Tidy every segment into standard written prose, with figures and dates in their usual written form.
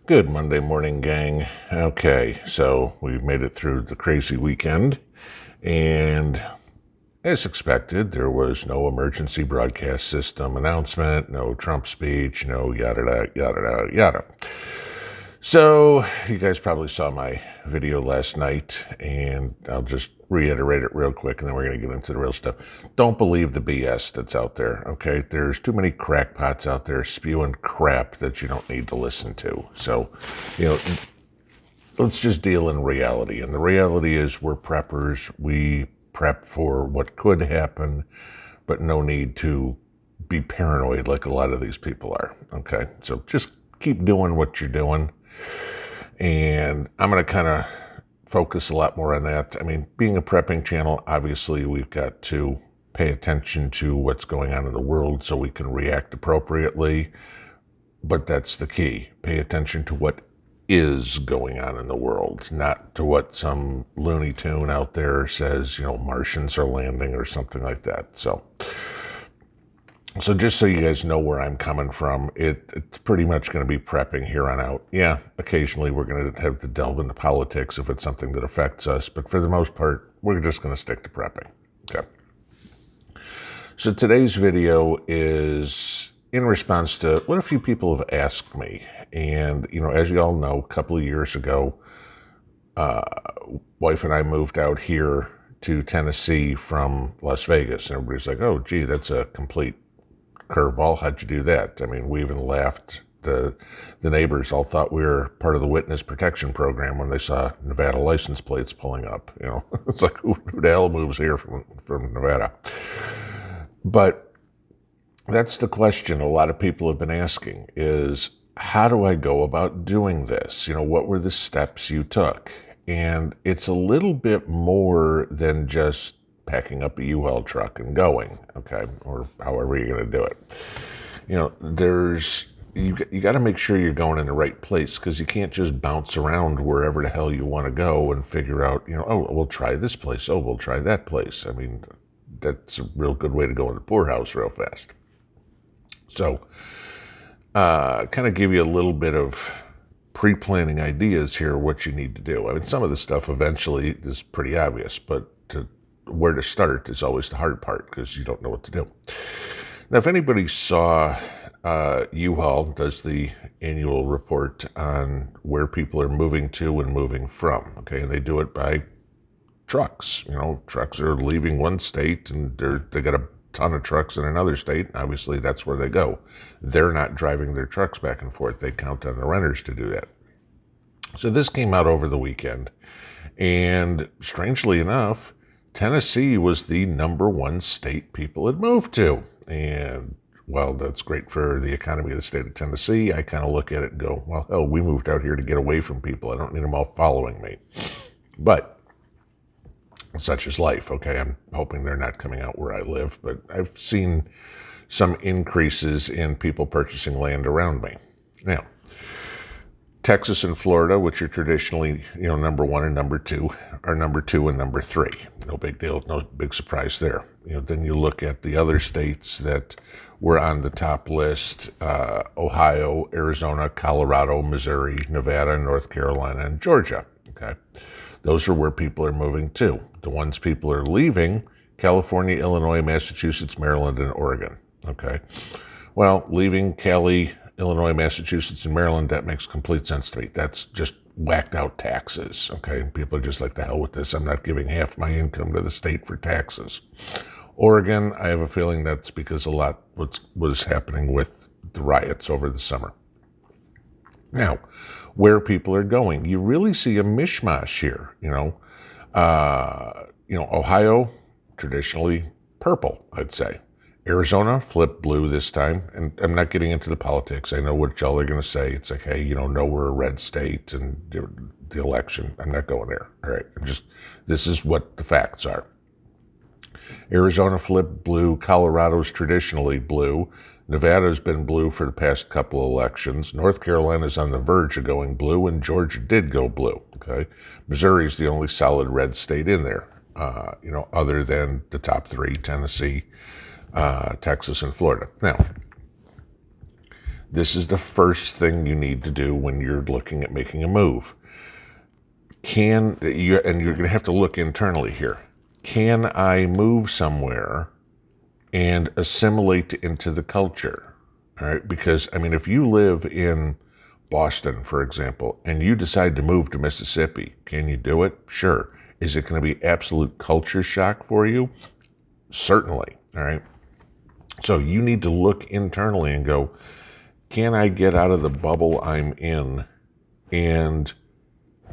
Good Monday morning, gang. Okay, so we've made it through the crazy weekend, and as expected, there was no emergency broadcast system announcement, no Trump speech, no yada yada yada. So you guys probably saw my video last night, and I'll just reiterate it real quick, and then we're going to get into the real stuff. Don't believe the BS that's out there, okay? There's too many crackpots out there spewing crap that you don't need to listen to. So, you know, let's just deal in reality. And the reality is we're preppers. We prep for what could happen, but no need to be paranoid like a lot of these people are, okay? So just keep doing what you're doing. And I'm going to kind of focus a lot more on that. I mean, being a prepping channel, obviously we've got to pay attention to what's going on in the world so we can react appropriately. But that's the key. Pay attention to what is going on in the world, not to what some Looney Tune out there says, Martians are landing or something like that. So just so you guys know where I'm coming from, it's pretty much going to be prepping here on out. Yeah, occasionally we're going to have to delve into politics if it's something that affects us, but for the most part, we're just going to stick to prepping. Okay. So today's video is in response to what a few people have asked me. And, as you all know, a couple of years ago, wife and I moved out here to Tennessee from Las Vegas. And everybody's like, oh, gee, that's a complete curveball. How'd you do that? I mean, we even laughed. The neighbors all thought we were part of the witness protection program when they saw Nevada license plates pulling up. It's like, who the hell moves here from Nevada? But that's the question a lot of people have been asking is, how do I go about doing this? What were the steps you took? And it's a little bit more than just packing up a U-Haul truck and going, okay, or however you're going to do it. You got to make sure you're going in the right place, because you can't just bounce around wherever the hell you want to go and figure out, oh, we'll try this place. Oh, we'll try that place. I mean, that's a real good way to go in the poorhouse real fast. So, kind of give you a little bit of pre-planning ideas here, what you need to do. I mean, some of the stuff eventually is pretty obvious, but where to start is always the hard part, because you don't know what to do. Now, if anybody saw U-Haul does the annual report on where people are moving to and moving from, okay, and they do it by trucks. Trucks are leaving one state and they got a ton of trucks in another state. Obviously, that's where they go. They're not driving their trucks back and forth. They count on the renters to do that. So this came out over the weekend, and strangely enough, Tennessee was the #1 state people had moved to. And while that's great for the economy of the state of Tennessee, I kind of look at it and go, well, hell, we moved out here to get away from people. I don't need them all following me. But such is life, okay? I'm hoping they're not coming out where I live, but I've seen some increases in people purchasing land around me. Now, Texas and Florida, which are traditionally, #1 and #2, are #2 and #3. No big deal, no big surprise there. Then you look at the other states that were on the top list: Ohio, Arizona, Colorado, Missouri, Nevada, North Carolina, and Georgia. Okay, those are where people are moving to. The ones people are leaving: California, Illinois, Massachusetts, Maryland, and Oregon. Okay, well, leaving Cali, Illinois, Massachusetts, and Maryland, that makes complete sense to me. That's just whacked out taxes, okay? People are just like, the hell with this. I'm not giving half my income to the state for taxes. Oregon, I have a feeling that's because a lot was happening with the riots over the summer. Now, where people are going, you really see a mishmash here, Ohio, traditionally purple, I'd say. Arizona flipped blue this time, and I'm not getting into the politics. I know what y'all are going to say. It's like, hey, no, we're a red state and the election. I'm not going there. All right, this is what the facts are. Arizona flipped blue. Colorado's traditionally blue. Nevada's been blue for the past couple of elections. North Carolina's on the verge of going blue, and Georgia did go blue. Okay, Missouri's the only solid red state in there, other than the top three: Tennessee, Texas, and Florida. Now, This is the first thing you need to do when you're looking at making a move. And you're going to have to look internally here. Can I move somewhere and assimilate into the culture? All right, because I mean, if you live in Boston, for example, and you decide to move to Mississippi, can you do it? Sure. Is it going to be absolute culture shock for you? Certainly. All right. So you need to look internally and go, can I get out of the bubble I'm in and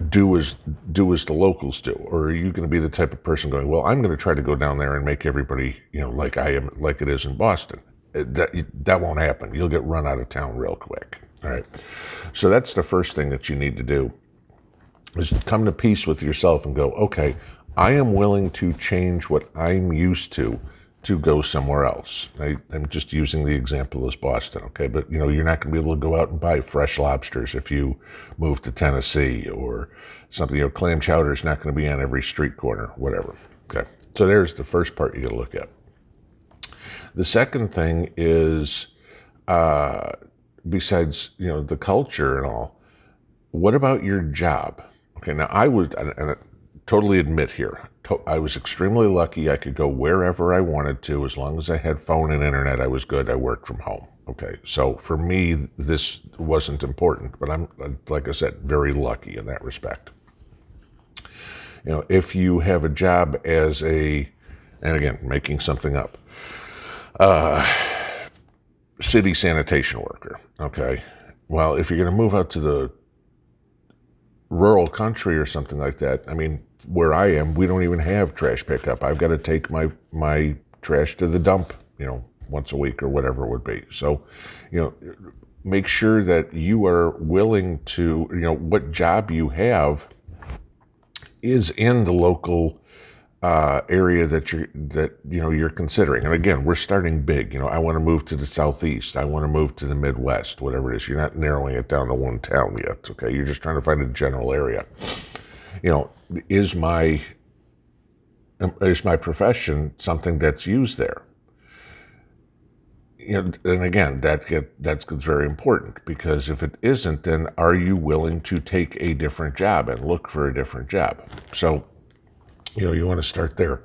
do as the locals do? Or are you going to be the type of person going, well, I'm going to try to go down there and make everybody, like I am, like it is in Boston? That won't happen. You'll get run out of town real quick. All right. So that's the first thing that you need to do, is to come to peace with yourself and go, okay, I am willing to change what I'm used to go somewhere else. I'm just using the example as Boston, okay? But, you're not going to be able to go out and buy fresh lobsters if you move to Tennessee or something. Clam chowder is not going to be on every street corner, whatever. Okay, so there's the first part you got to look at. The second thing is, besides, the culture and all, what about your job? Okay, now and I totally admit here, I was extremely lucky. I could go wherever I wanted to. As long as I had phone and internet, I was good. I worked from home. Okay, so for me, this wasn't important, but I'm, like I said, very lucky in that respect. If you have a job as and again, making something up, city sanitation worker, okay, well, if you're going to move out to the rural country or something like that, I mean, where I am, we don't even have trash pickup. I've got to take my trash to the dump, once a week or whatever it would be. So, make sure that you are willing to, what job you have is in the local area that you're considering. And again, we're starting big. I want to move to the southeast. I want to move to the Midwest, whatever it is. You're not narrowing it down to one town yet. Okay, you're just trying to find a general area. Is my profession something that's used there? And again, that's very important, because if it isn't, then are you willing to take a different job and look for a different job? So, you want to start there.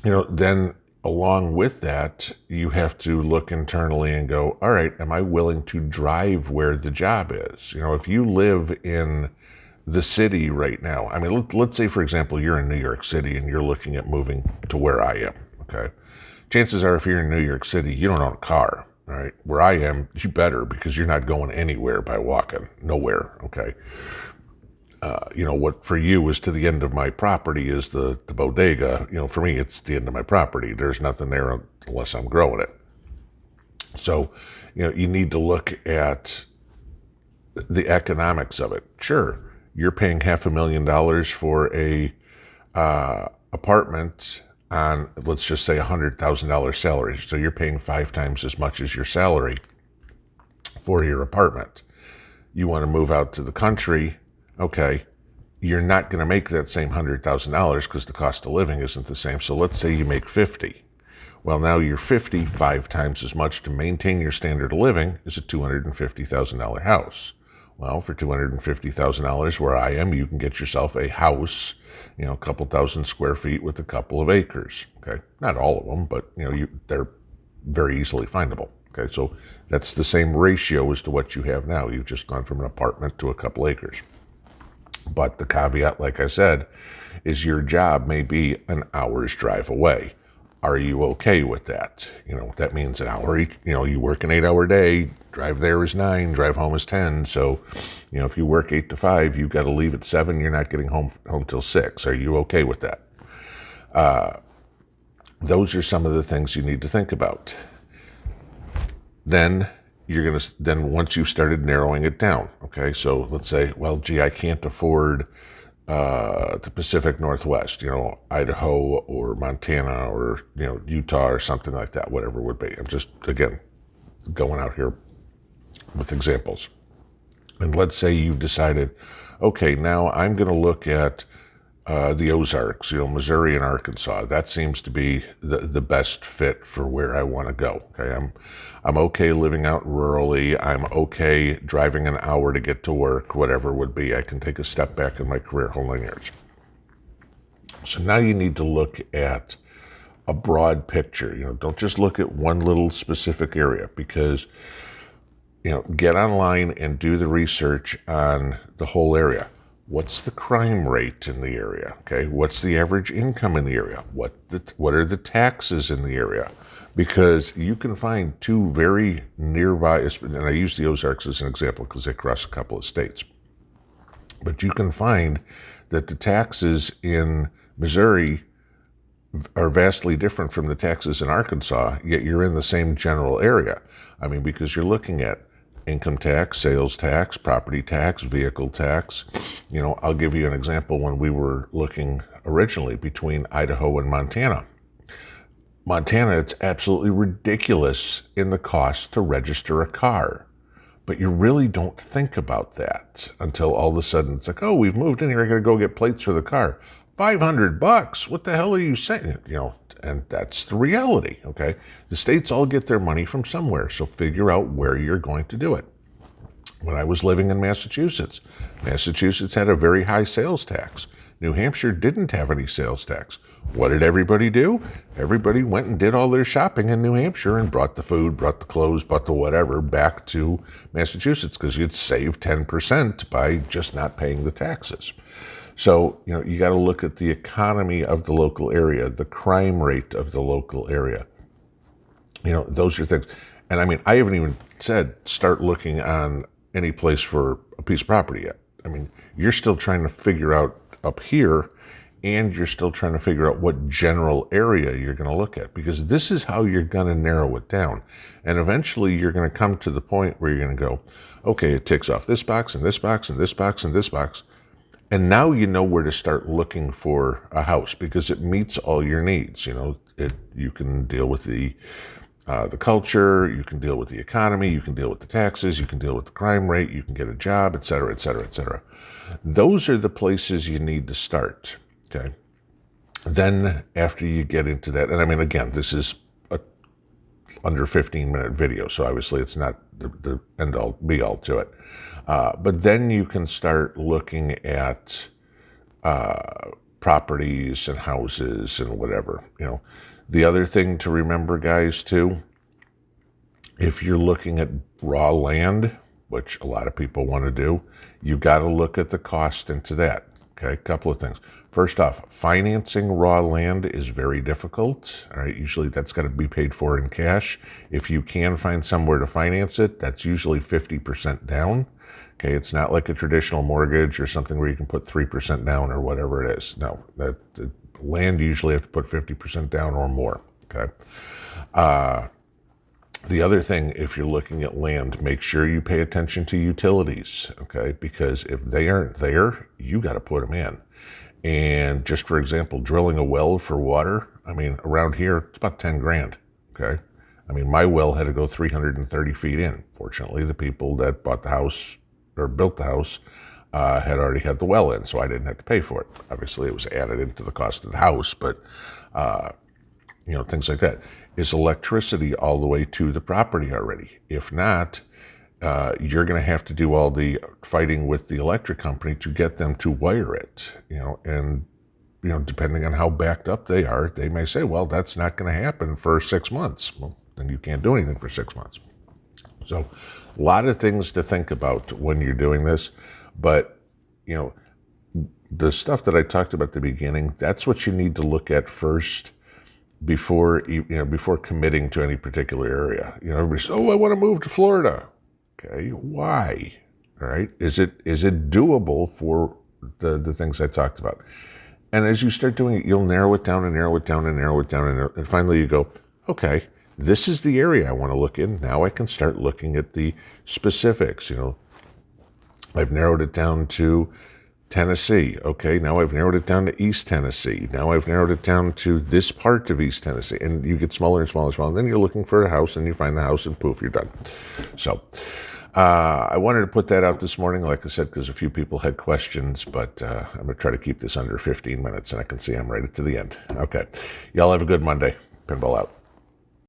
Then along with that, you have to look internally and go, all right, am I willing to drive where the job is? If you live in the city right now, I mean, let's say, for example, you're in New York City and you're looking at moving to where I am, okay? Chances are, if you're in New York City, you don't own a car, all right? Where I am, you better, because you're not going anywhere by walking, nowhere, okay? What for you is to the end of my property is the bodega. For me, it's the end of my property. There's nothing there unless I'm growing it. So, you need to look at the economics of it. Sure, you're paying $500,000 for a apartment on, let's just say, $100,000 salary. So you're paying 5 times as much as your salary for your apartment. You want to move out to the country. Okay, you're not going to make that same $100,000 because the cost of living isn't the same. So let's say you make 50. Well, now you're 5 times as much to maintain your standard of living is a $250,000 house. Well, for $250,000 where I am, you can get yourself a house, a couple thousand square feet with a couple of acres. Okay, not all of them, but they're very easily findable. Okay, so that's the same ratio as to what you have now. You've just gone from an apartment to a couple acres. But the caveat, like I said, is your job may be an hour's drive away. Are you okay with that? That means an hour each. You work an 8-hour day, drive there is 9, drive home is 10. So, if you work 8 to 5, you've got to leave at 7. You're not getting home till 6. Are you okay with that? Those are some of the things you need to think about. Then once you've started narrowing it down, okay, so let's say, well, gee, I can't afford the Pacific Northwest, Idaho or Montana or, Utah or something like that, whatever it would be. I'm just, again, going out here with examples. And let's say you've decided, okay, now I'm going to look at the Ozarks, Missouri and Arkansas. That seems to be the best fit for where I want to go. Okay, I'm okay living out rurally. I'm okay driving an hour to get to work, whatever it would be. I can take a step back in my career, whole 9 yards. So now you need to look at a broad picture. Don't just look at one little specific area, because get online and do the research on the whole area. What's the crime rate in the area? Okay, what's the average income in the area? What are the taxes in the area? Because you can find two very nearby, and I use the Ozarks as an example because they cross a couple of states. But you can find that the taxes in Missouri are vastly different from the taxes in Arkansas, yet you're in the same general area. I mean, because you're looking at income tax, sales tax, property tax, vehicle tax. I'll give you an example. When we were looking originally between Idaho and Montana, it's absolutely ridiculous in the cost to register a car. But you really don't think about that until all of a sudden it's like, oh, we've moved in here. I got to go get plates for the car. $500. What the hell are you saying? And that's the reality. Okay. The states all get their money from somewhere. So figure out where you're going to do it. When I was living in Massachusetts had a very high sales tax. New Hampshire didn't have any sales tax. What did everybody do? Everybody went and did all their shopping in New Hampshire and brought the food, brought the clothes, brought the whatever back to Massachusetts, because you'd save 10% by just not paying the taxes. So, you got to look at the economy of the local area, the crime rate of the local area. Those are things. And I mean, I haven't even said start looking on any place for a piece of property yet. I mean, you're still trying to figure out up here, and you're still trying to figure out what general area you're going to look at, because this is how you're going to narrow it down. And eventually you're going to come to the point where you're going to go, okay, it ticks off this box and this box and this box and this box. And now you know where to start looking for a house, because it meets all your needs. You can deal with the culture, you can deal with the economy, you can deal with the taxes, you can deal with the crime rate, you can get a job, et cetera, et cetera, et cetera. Those are the places you need to start. Okay. Then after you get into that, and I mean, again, this is a under 15-minute video, so obviously it's not the end all be all to it. But then you can start looking at properties and houses and whatever. The other thing to remember, guys, too, if you're looking at raw land, which a lot of people want to do, you got to look at the cost into that. Okay, a couple of things. First off, financing raw land is very difficult. All right, usually that's got to be paid for in cash. If you can find somewhere to finance it, that's usually 50% down. Okay, it's not like a traditional mortgage or something where you can put 3% down or whatever it is. No, the land usually have to put 50% down or more. Okay. The other thing, if you're looking at land, make sure you pay attention to utilities. Okay, because if they aren't there, you got to put them in. And just for example, drilling a well for water, I mean, around here, it's about 10 grand. Okay. I mean, my well had to go 330 feet in. Fortunately, the people that bought the house or built the house had already had the well in, so I didn't have to pay for it. Obviously, it was added into the cost of the house, but things like that. Is electricity all the way to the property already? If not, you're going to have to do all the fighting with the electric company to get them to wire it. And depending on how backed up they are, they may say, well, that's not going to happen for 6 months. Well, then you can't do anything for 6 months. So a lot of things to think about when you're doing this, but the stuff that I talked about at the beginning, that's what you need to look at first before committing to any particular area. Everybody says, oh, I want to move to Florida. Okay, why? All right, is it doable for the things I talked about? And as you start doing it, you'll narrow it down and narrow it down and narrow it down, and finally you go, okay, this is the area I want to look in. Now I can start looking at the specifics. I've narrowed it down to Tennessee. Okay, now I've narrowed it down to East Tennessee. Now I've narrowed it down to this part of East Tennessee. And you get smaller and smaller and smaller. And then you're looking for a house and you find the house and poof, you're done. So I wanted to put that out this morning, like I said, because a few people had questions, but I'm going to try to keep this under 15 minutes, and I can see I'm right to the end. Okay. Y'all have a good Monday. Pinball out.